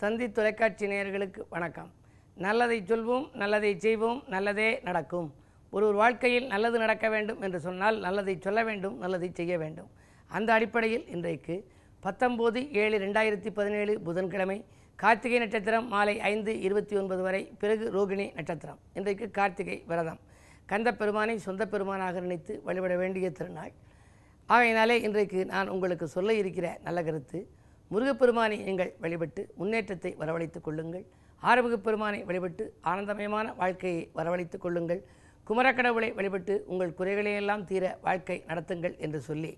தந்தி தொலைக்காட்சி நேயர்களுக்கு வணக்கம். நல்லதை சொல்வோம், நல்லதை செய்வோம், நல்லதே நடக்கும். ஒரு வாழ்க்கையில் நல்லது நடக்க வேண்டும் என்று சொன்னால் நல்லதை சொல்ல வேண்டும், நல்லதை செய்ய வேண்டும். அந்த அடிப்படையில் இன்றைக்கு 19/7/2017 புதன்கிழமை கார்த்திகை நட்சத்திரம் மாலை 5:29 வரை, பிறகு ரோகிணி நட்சத்திரம். இன்றைக்கு கார்த்திகை விரதம். கந்த பெருமானை சொந்த பெருமானாக நினைத்து வழிபட வேண்டிய திருநாள். ஆகையினாலே இன்றைக்கு நான் உங்களுக்கு சொல்ல இருக்கிற நல்ல கருத்து, முருகப்பெருமானை நீங்கள் வழிபட்டு முன்னேற்றத்தை வரவழைத்துக் கொள்ளுங்கள். ஆறுமுகப் பெருமானை வழிபட்டு ஆனந்தமயமான வாழ்க்கையை வரவழைத்துக் கொள்ளுங்கள். குமரக்கடவுளை வழிபட்டு உங்கள் குறைகளையெல்லாம் தீர வாழ்க்கை நடத்துங்கள் என்று சொல்லி,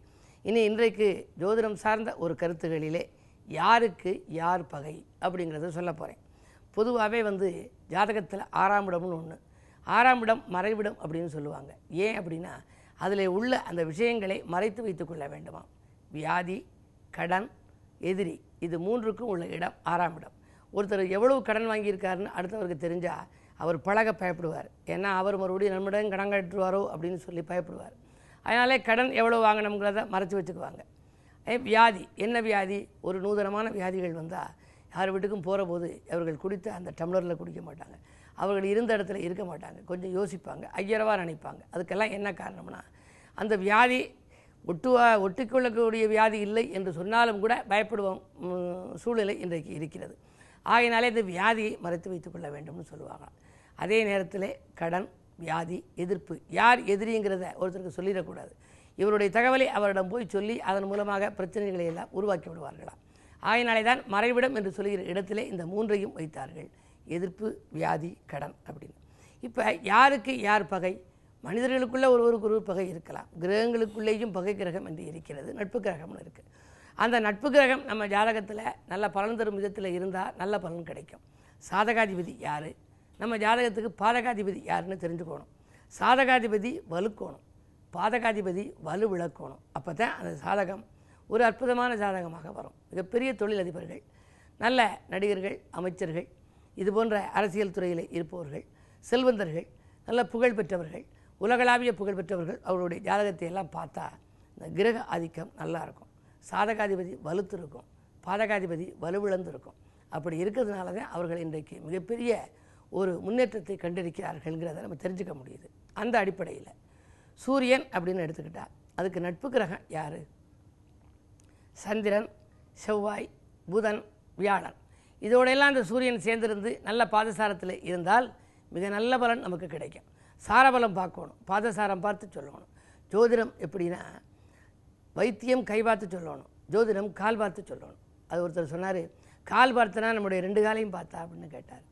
இன்றைக்கு ஜோதிடம் சார்ந்த ஒரு கருத்துகளிலே யாருக்கு யார் பகை அப்படிங்கிறத சொல்ல போகிறேன். பொதுவாகவே ஜாதகத்தில் 6ஆம் இடம்னு ஒன்று, 6ஆம் இடம் மறைவிடம் அப்படின்னு சொல்லுவாங்க. ஏன் அப்படின்னா அதில் உள்ள அந்த விஷயங்களை மறைத்து வைத்து கொள்ள வேண்டுமா. வியாதி, கடன், எதிரி, இது மூன்றுக்கும் உள்ள இடம் 6ஆம் இடம். ஒருத்தர் எவ்வளவு கடன் வாங்கியிருக்காருன்னு அடுத்தவருக்கு தெரிஞ்சால் அவர் பழக பயப்படுவார். ஏன்னா அவர் மறுபடியும் நம்மிடம் கடன் கட்டுவாரோ அப்படின்னு சொல்லி பயப்படுவார். அதனாலே கடன் எவ்வளோ வாங்கினோங்கிறத மறைச்சி வச்சுக்குவாங்க. வியாதி, என்ன வியாதி, ஒரு நூதனமான வியாதிகள் வந்தால் யார் வீட்டுக்கும் போகிற போது அவர்கள் குடித்து அந்த டம்ளரில் குடிக்க மாட்டாங்க, அவர்கள் இருந்த இடத்துல இருக்க மாட்டாங்க, கொஞ்சம் யோசிப்பாங்க, ஐயரவாக நினைப்பாங்க. அதுக்கெல்லாம் என்ன காரணம்னா அந்த வியாதி ஒட்டிக்கொள்ளக்கூடிய வியாதி இல்லை என்று சொன்னாலும் கூட பயப்படுவோம் சூழ்நிலை இன்றைக்கு இருக்கிறது. ஆகையினாலே இந்த வியாதியை மறைத்து வைத்துக் கொள்ள வேண்டும்னு சொல்லுவாங்க. அதே நேரத்தில் கடன், வியாதி, எதிர்ப்பு, யார் எதிரிங்கிறத ஒருத்தருக்கு சொல்லிடக்கூடாது. இவருடைய தகவலை அவரிடம் போய் சொல்லி அதன் மூலமாக பிரச்சனைகளை எல்லாம் உருவாக்கி விடுவார்களாம். ஆகையினாலே தான் மறைவிடம் என்று சொல்கிற இடத்திலே இந்த மூன்றையும் வைத்தார்கள், எதிர்ப்பு, வியாதி, கடன் அப்படின்னு. இப்போ யாருக்கு யார் பகை? மனிதர்களுக்குள்ளே ஒருவருக்கு ஒரு பகை இருக்கலாம். கிரகங்களுக்குள்ளேயும் பகை கிரகம் என்று இருக்கிறது, நட்பு கிரகம்னு இருக்குது. அந்த நட்பு கிரகம் நம்ம ஜாதகத்தில் நல்ல பலன் தரும் விதத்தில் இருந்தால் நல்ல பலன் கிடைக்கும். சாதகாதிபதி யார், நம்ம ஜாதகத்துக்கு பாதகாதிபதி யாருன்னு தெரிஞ்சுக்கணும். சாதகாதிபதி வலுக்கோணும், பாதகாதிபதி வலு விளக்கணும். அப்போ தான் அந்த சாதகம் ஒரு அற்புதமான ஜாதகமாக வரும். மிகப்பெரிய தொழிலதிபர்கள், நல்ல நடிகர்கள், அமைச்சர்கள், இது போன்ற அரசியல் துறையில் இருப்பவர்கள், செல்வந்தர்கள், நல்ல புகழ் பெற்றவர்கள், உலகளாவிய புகழ் பெற்றவர்கள், அவருடைய ஜாதகத்தை எல்லாம் பார்த்தா இந்த கிரக ஆதிக்கம் நல்லாயிருக்கும். சாதகாதிபதி வலுத்து இருக்கும், பாதகாதிபதி வலுவிழந்து இருக்கும். அப்படி இருக்கிறதுனால தான் அவர்கள் இன்றைக்கு மிகப்பெரிய ஒரு முன்னேற்றத்தை கண்டிருக்கிறார்கள்ங்கிறத நம்ம தெரிஞ்சுக்க முடியுது. அந்த அடிப்படையில் சூரியன் அப்படின்னு எடுத்துக்கிட்டால் அதுக்கு நட்பு கிரகம் யார்? சந்திரன், செவ்வாய், புதன், வியாழன். இதோடையெல்லாம் அந்த சூரியன் சேர்ந்திருந்து நல்ல பாதசாரத்தில் இருந்தால் மிக நல்ல பலன் நமக்கு கிடைக்கும். சாரபலம் பார்க்கணும், பாதசாரம் பார்த்து சொல்லணும். ஜோதிடம் எப்படின்னா வைத்தியம் கை பார்த்து சொல்லணும், ஜோதிடம் கால் பார்த்து சொல்லணும். அது ஒருத்தர் சொன்னார், கால் பார்த்தனா நம்முடைய 2 காலையும் பார்த்தா அப்படின்னு கேட்டார்.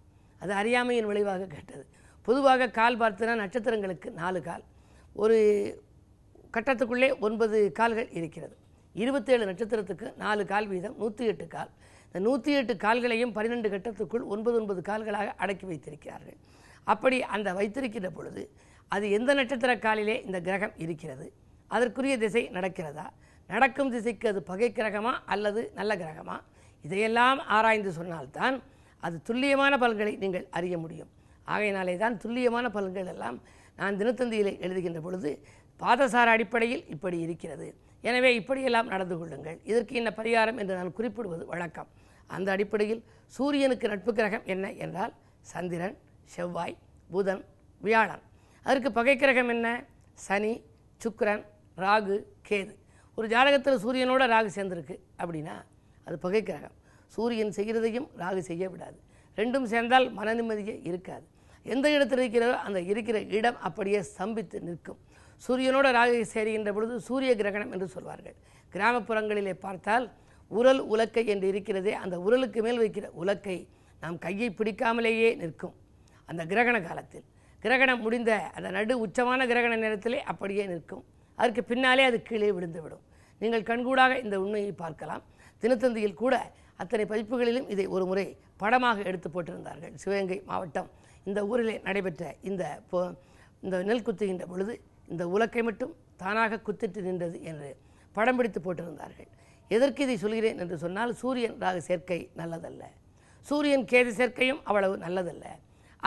அது அறியாமையின் விளைவாக கேட்டது. பொதுவாக கால் பார்த்தனா நட்சத்திரங்களுக்கு 4 கால், ஒரு கட்டத்துக்குள்ளே 9 கால்கள் இருக்கிறது. 27 நட்சத்திரத்துக்கு 4 கால் வீதம் 108 கால். இந்த 108 கால்களையும் 12 கட்டத்துக்குள் 9 கால்களாக அடக்கி வைத்திருக்கிறார்கள். அப்படி அந்த வைத்திருக்கின்ற பொழுது அது எந்த நட்சத்திர காலிலே இந்த கிரகம் இருக்கிறது, அதற்குரிய திசை நடக்கிறதா, நடக்கும் திசைக்கு அது பகை கிரகமா அல்லது நல்ல கிரகமா, இதையெல்லாம் ஆராய்ந்து சொன்னால்தான் அது துல்லியமான பலன்களை நீங்கள் அறிய முடியும். ஆகையினாலே தான் துல்லியமான பலன்கள் எல்லாம் நான் தினத்தந்தியில் எழுதுகின்ற பொழுது பாதசார அடிப்படையில் இப்படி இருக்கிறது, எனவே இப்படியெல்லாம் நடந்து கொள்ளுங்கள், இதற்கு என்ன பரிகாரம் என்று நான் குறிப்பிடுவது வழக்கம். அந்த அடிப்படையில் சூரியனுக்கு நட்பு கிரகம் என்ன என்றால் சந்திரன், செவ்வாய், புதன், வியாழன். அதற்கு பகை கிரகம் என்ன? சனி, சுக்கிரன், ராகு, கேது. ஒரு ஜாதகத்தில் சூரியனோட ராகு சேர்ந்திருக்கு அப்படின்னா அது பகை கிரகம். சூரியன் செய்கிறதையும் ராகு செய்ய விடாது. ரெண்டும் சேர்ந்தால் மன நிம்மதியே இருக்காது. எந்த இடத்தில் இருக்கிறதோ அந்த இருக்கிற இடம் அப்படியே ஸ்தம்பித்து நிற்கும். சூரியனோட ராகு சேருகின்ற பொழுது சூரிய கிரகணம் என்று சொல்வார்கள். கிராமப்புறங்களிலே பார்த்தால் உரல் உலக்கை என்று இருக்கிறதே, அந்த உரலுக்கு மேல் வைக்கிற உலக்கை நாம் கையை பிடிக்காமலேயே நிற்கும். அந்த கிரகண காலத்தில் கிரகணம் முடிந்த அந்த நடு உச்சமான கிரகண நேரத்திலே அப்படியே நிற்கும். அதற்கு பின்னாலே அது கீழே விழுந்துவிடும். நீங்கள் கண்கூடாக இந்த உண்மையை பார்க்கலாம். தினத்தந்தியில் கூட அத்தனை பதிப்புகளிலும் இதை ஒரு முறை படமாக எடுத்து போட்டிருந்தார்கள். சிவகங்கை மாவட்டம் இந்த ஊரிலே நடைபெற்ற இந்த நெல் குத்துகின்ற பொழுது இந்த உலக்கை மட்டும் தானாக குத்திட்டு நின்றது என்று படம் பிடித்து போட்டிருந்தார்கள். எதற்கு இதை சொல்கிறேன் என்று சொன்னால், சூரியன் ராகு சேர்க்கை நல்லதல்ல, சூரியன் கேது சேர்க்கையும் அவ்வளவு நல்லதல்ல.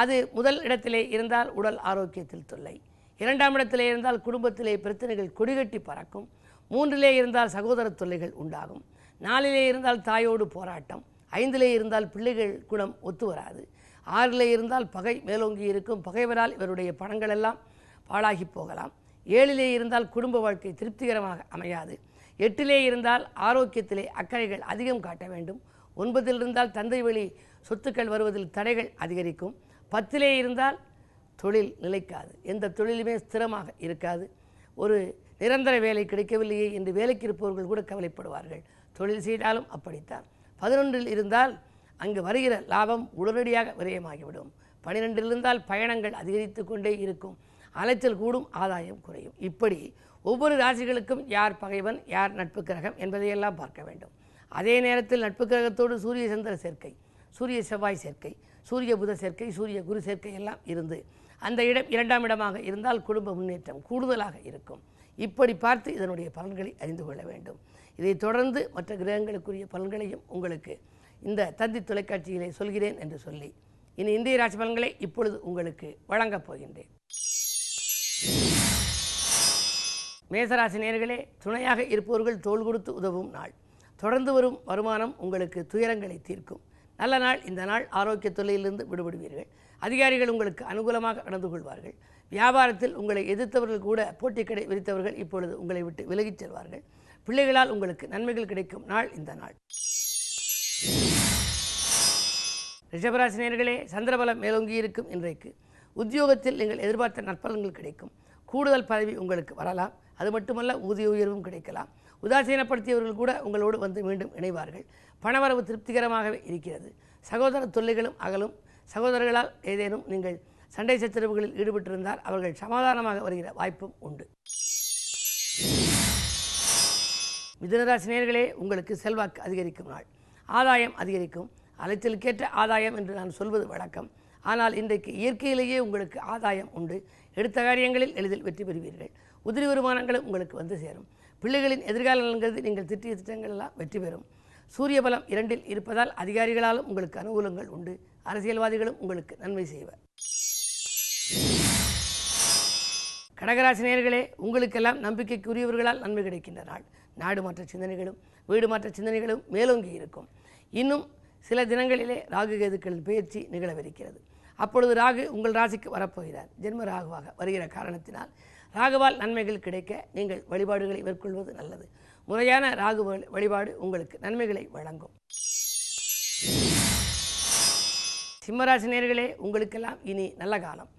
அது முதல் இடத்திலே இருந்தால் உடல் ஆரோக்கியத்தில் தொல்லை, 2ஆம் இடத்திலே இருந்தால் குடும்பத்திலே பிரச்சனைகள் கொடிகட்டி பறக்கும், 3லே இருந்தால் சகோதர தொல்லைகள் உண்டாகும், 4லே இருந்தால் தாயோடு போராட்டம், 5லே இருந்தால் பிள்ளைகள் குணம் ஒத்து வராது. 6லே இருந்தால் பகை மேலோங்கி இருக்கும். பகைவரால் இவருடைய பணங்கள் எல்லாம் பாழாகி போகலாம். 7லே இருந்தால் குடும்ப வாழ்க்கை திருப்திகரமாக அமையாது. 8லே இருந்தால் ஆரோக்கியத்திலே அக்கறைகள் அதிகம் காட்ட வேண்டும். 9ல் இருந்தால் தந்தை வழி சொத்துக்கள் வருவதில் தடைகள் அதிகரிக்கும். 10லே இருந்தால் தொழில் நிலைக்காது. எந்த தொழிலுமே ஸ்திரமாக இருக்காது. ஒரு நிரந்தர வேலை கிடைக்கவில்லையே என்று வேலைக்கு இருப்பவர்கள் கூட கவலைப்படுவார்கள். தொழில் செய்தாலும் அப்படித்தான். 11ல் இருந்தால் அங்கு வருகிற லாபம் உடனடியாக விரயமாகிவிடும். 12ல் இருந்தால் பயணங்கள் அதிகரித்து கொண்டே இருக்கும். அலைச்சல் கூடும், ஆதாயம் குறையும். இப்படி ஒவ்வொரு ராசிகளுக்கும் யார் பகைவன், யார் நட்பு கிரகம் என்பதையெல்லாம் பார்க்க வேண்டும். அதே நேரத்தில் நட்பு கிரகத்தோடு சூரிய சந்திர சேர்க்கை, சூரிய செவ்வாய் சேர்க்கை, சூரிய புத சேர்க்கை, சூரிய குரு சேர்க்கை எல்லாம் இருந்து அந்த இடம் 2ஆம் இடமாக இருந்தால் குடும்ப முன்னேற்றம் கூடுதலாக இருக்கும். இப்படி பார்த்து இதனுடைய பலன்களை அறிந்து கொள்ள வேண்டும். இதை தொடர்ந்து மற்ற கிரகங்களுக்குரிய பலன்களையும் உங்களுக்கு இந்த தந்தி தொலைக்காட்சியிலே சொல்கிறேன் என்று சொல்லி இனி இந்திய ராசி பலன்களை இப்பொழுது உங்களுக்கு வழங்கப் போகின்றேன். மேசராசி நேயர்களே, துணையாக இருப்பவர்கள் தோள் கொடுத்து உதவும் நாள். தொடர்ந்து வரும் வருமானம் உங்களுக்கு துயரங்களை தீர்க்கும். நல்ல நாள் இந்த நாள். ஆரோக்கிய தொல்லையிலிருந்து விடுபடுவீர்கள். அதிகாரிகள் உங்களுக்கு அனுகூலமாக நடந்து கொள்வார்கள். வியாபாரத்தில் உங்களை எதிர்த்தவர்கள் கூட போட்டிக்கடை விரித்தவர்கள் இப்பொழுது உங்களை விட்டு விலகிச் செல்வார்கள். பிள்ளைகளால் உங்களுக்கு நன்மைகள் கிடைக்கும் நாள் இந்த நாள். ரிஷபராசி நேயர்களே, சந்திரபலம் மேலோங்கி இருக்கும் இன்றைக்கு உத்தியோகத்தில் நீங்கள் எதிர்பார்த்த நற்பலன்கள் கிடைக்கும். கூடுதல் பதவி உங்களுக்கு வரலாம். அது மட்டுமல்ல, ஊதிய உயர்வும் கிடைக்கலாம். உதாசீனப்படுத்தியவர்கள் கூட உங்களோடு வந்து மீண்டும் இணைவார்கள். பணவரவு திருப்திகரமாகவே இருக்கிறது. சகோதர தொல்லைகளும் அகலும். சகோதரர்களால் ஏதேனும் நீங்கள் சண்டை சச்சரவுகளில் ஈடுபட்டிருந்தால் அவர்கள் சமாதானமாக வருகிற வாய்ப்பும் உண்டு. மிதுனராசி நேயர்களே, உங்களுக்கு செல்வாக்கு அதிகரிக்கும் நாள். ஆதாயம் அதிகரிக்கும். அலைச்சலுக்கேற்ற ஆதாயம் என்று நான் சொல்வது வழக்கம். ஆனால் இன்றைக்கு இயற்கையிலேயே உங்களுக்கு ஆதாயம் உண்டு. எடுத்த காரியங்களில் எளிதில் வெற்றி பெறுவீர்கள். உதிரி வருமானங்களும் உங்களுக்கு வந்து சேரும். பிள்ளைகளின் எதிர்கால நலன்கிறது நீங்கள் திட்டிய திட்டங்கள் எல்லாம் வெற்றி பெறும். சூரிய பலம் 2ல் இருப்பதால் அதிகாரிகளாலும் உங்களுக்கு அனுகூலங்கள் உண்டு. அரசியல்வாதிகளும் உங்களுக்கு நன்மை செய்வர். கடகராசி நேயர்களே, உங்களுக்கெல்லாம் நம்பிக்கைக்குரியவர்களால் நன்மை கிடைக்கின்ற நாள். நாடு மாற்ற சிந்தனைகளும் வீடு மாற்ற சிந்தனைகளும் மேலோங்கி இருக்கும். இன்னும் சில தினங்களிலே ராகு கேதுக்களின் பயிற்சி நிகழவிருக்கிறது. அப்பொழுது ராகு உங்கள் ராசிக்கு வரப்போகிறார். ஜென்ம ராகுவாக வருகிற காரணத்தினால் ராகுவால் நன்மைகள் கிடைக்க நீங்கள் வழிபாடுகளை மேற்கொள்வது நல்லது. முறையான ராகு வழிபாடு உங்களுக்கு நன்மைகளை வழங்கும். சிம்மராசி நேயர்களே, உங்களுக்கெல்லாம் இனி நல்ல காலம்.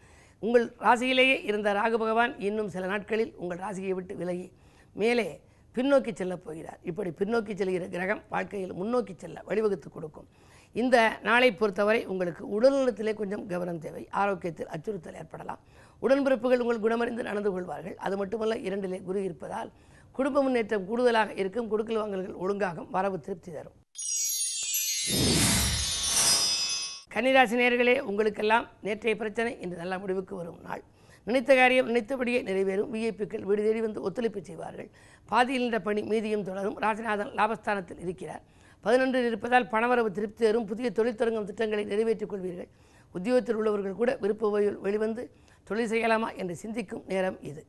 உங்கள் ராசியிலேயே இருந்த ராகு பகவான் இன்னும் சில நாட்களில் உங்கள் ராசியை விட்டு விலகி மேலே பின்னோக்கி செல்லப் போகிறார். இப்படி பின்னோக்கி செல்கிற கிரகம் வாழ்க்கையில் முன்னோக்கி செல்ல வழிவகுத்து கொடுக்கும். இந்த நாளை பொறுத்தவரை உங்களுக்கு உடல்நலத்திலே கொஞ்சம் கவனம் தேவை. ஆரோக்கியத்தில் அச்சுறுத்தல் ஏற்படலாம். உடன்பிறப்புகள் உங்கள் குணமறிந்து நடந்து கொள்வார்கள். அது மட்டுமல்ல, 2லே குரு இருப்பதால் குடும்ப முன்னேற்றம் கூடுதலாக இருக்கும். கொடுக்கல் வாங்கல்கள் ஒழுங்காகும். வரவு திருப்தி தரும். கன்னிராசி நேயர்களே, உங்களுக்கெல்லாம் நேற்றைய பிரச்சனை இன்று நல்ல முடிவுக்கு வரும் நாள். நினைத்த காரியம் நினைத்தபடியே நிறைவேறும். விஐபிக்கள் வீடு தேடி வந்து ஒத்துழைப்பு செய்வார்கள். பாதியில் நின்ற பணி மீதியும் தொடரும். ராசிநாதன் லாபஸ்தானத்தில் இருக்கிறார். 11ல் இருப்பதால் பணவரவு திருப்தி தரும். புதிய தொழில் தொடங்கும் திட்டங்களை நிறைவேற்றிக் கொள்வீர்கள். உத்தியோகத்தில் உள்ளவர்கள் கூட விருப்ப ஓய்வில் வெளிவந்து தொழில் செய்யலாமா என்று சிந்திக்கும் நேரம் இது.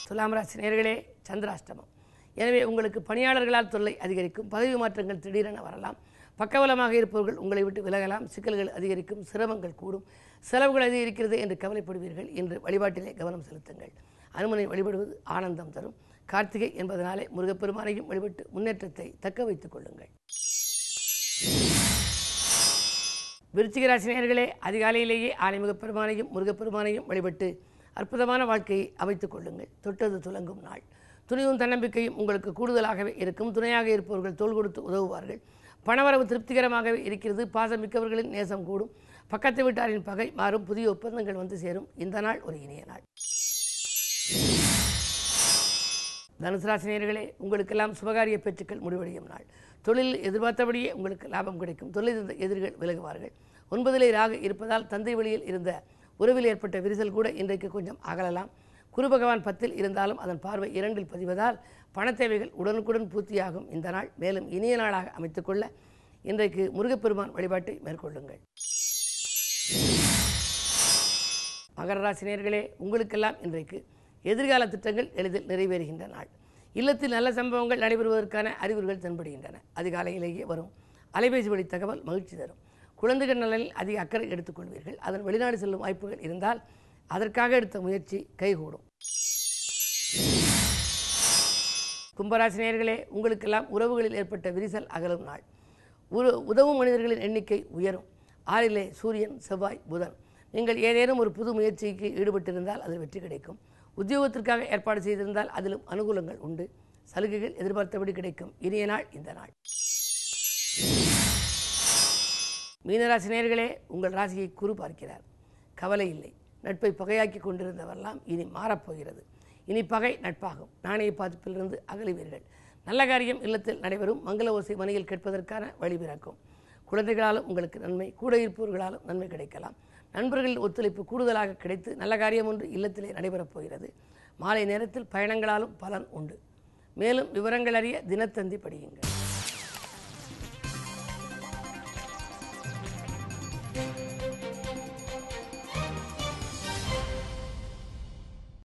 துலாம் ராசி நேயர்களே, சந்திராஷ்டமம். எனவே உங்களுக்கு பணியாளர்களால் தொல்லை அதிகரிக்கும். பதவி மாற்றங்கள் திடீரென வரலாம். பக்கபலமாக இருப்பவர்கள் உங்களை விட்டு விலகலாம். சிக்கல்கள் அதிகரிக்கும். சிரமங்கள் கூடும். செலவுகள் அதிகரிக்கிறது என்று கவலைப்படுவீர்கள். இன்று வழிபாட்டிலே கவனம் செலுத்துங்கள். அனுமனை வழிபடுவது ஆனந்தம் தரும். கார்த்திகை என்பதனாலே முருகப்பெருமானையும் வழிபட்டு முன்னேற்றத்தை தக்க வைத்துக் கொள்ளுங்கள். விருச்சிக ராசி நேயர்களே, அதிகாலையிலேயே ஆனைமுகப் பெருமானையும் முருகப்பெருமானையும் வழிபட்டு அற்புதமான வாழ்க்கையை அமைத்துக் கொள்ளுங்கள். தொட்டது துலங்கும் நாள். துணிவும் தன்னம்பிக்கையும் உங்களுக்கு கூடுதலாகவே இருக்கும். துணையாக இருப்பவர்கள் தோள் கொடுத்து உதவுவார்கள். பணவரவு திருப்திகரமாகவே இருக்கிறது. பாசம் மிக்கவர்களின் நேசம் கூடும். பக்கத்து வீட்டாரின் பகை மாறும். புதிய ஒப்பந்தங்கள் வந்து சேரும். இந்த நாள் ஒரு இனிய நாள். தனுசு ராசி நேயர்களே, உங்களுக்கெல்லாம் சுபகாரிய பேச்சுக்கள் முடிவடையும் நாள். தொழிலில் எதிர்பார்த்தபடியே உங்களுக்கு லாபம் கிடைக்கும். தொழில் இருந்த எதிரிகள் விலகுவார்கள். 9லே ராகு இருப்பதால் தந்தை வழியில் இருந்த உறவில் ஏற்பட்ட விரிசல் கூட இன்றைக்கு கொஞ்சம் அகலலாம். குரு பகவான் 10ல் இருந்தாலும் அதன் பார்வை 2ல் பதிவதால் பணத்தேவைகள் உடனுக்குடன் பூர்த்தியாகும். இந்த நாள் மேலும் இனிய நாளாக அமைத்துக்கொள்ள இன்றைக்கு முருகப்பெருமான் வழிபாட்டை மேற்கொள்ளுங்கள். மகர ராசி நேயர்களே, உங்களுக்கெல்லாம் இன்றைக்கு எதிர்கால திட்டங்கள் எளிதில் நிறைவேறுகின்ற நாள். இல்லத்தில் நல்ல சம்பவங்கள் நடைபெறுவதற்கான அறிகுறிகள் தென்படுகின்றன. அதிகாலையிலேயே வரும் அலைபேசி வழி தகவல் மகிழ்ச்சி தரும். குழந்தைகள் நலனில் அதிக அக்கறை எடுத்துக்கொள்வீர்கள். அதன் வெளிநாடு செல்லும் வாய்ப்புகள் இருந்தால் அதற்காக எடுத்த முயற்சி கைகூடும். கும்பராசி நேயர்களே, உங்களுக்கெல்லாம் உறவுகளில் ஏற்பட்ட விரிசல் அகலும் நாள். உதவும் மனிதர்களின் எண்ணிக்கை உயரும். 6 சூரியன், செவ்வாய், புதன். நீங்கள் ஏதேனும் ஒரு புது முயற்சிக்கு ஈடுபட்டிருந்தால் அதில் வெற்றி கிடைக்கும். உத்தியோகத்திற்காக ஏற்பாடு செய்திருந்தால் அதிலும் அனுகூலங்கள் உண்டு. சலுகைகள் எதிர்பார்த்தபடி கிடைக்கும். இனிய நாள் இந்த நாள். மீனராசி நேயர்களே, உங்கள் ராசியை குரு பார்க்கிறார். கவலை இல்லை. நட்பை பகையாக்கி கொண்டிருந்தவரெல்லாம் இனி மாறப்போகிறது. இனி பகை நட்பாகும். நாணய பாதிப்பிலிருந்து அகலுவீர்கள். நல்ல காரியம் இல்லத்தில் நடைபெறும். மங்கள ஓசை மனையில் கேட்பதற்கான வழி பிறக்கும். குழந்தைகளாலும் உங்களுக்கு நன்மை, கூட இருப்பவர்களாலும் நன்மை கிடைக்கலாம். நண்பர்களின் ஒத்துழைப்பு கூடுதலாக கிடைத்து நல்ல காரியம் ஒன்று இல்லத்திலே நடைபெறப் போகிறது. மாலை நேரத்தில் பயணங்களாலும் பலன் உண்டு. மேலும் விவரங்கள் அறிய தினத்தந்தி படியுங்கள்.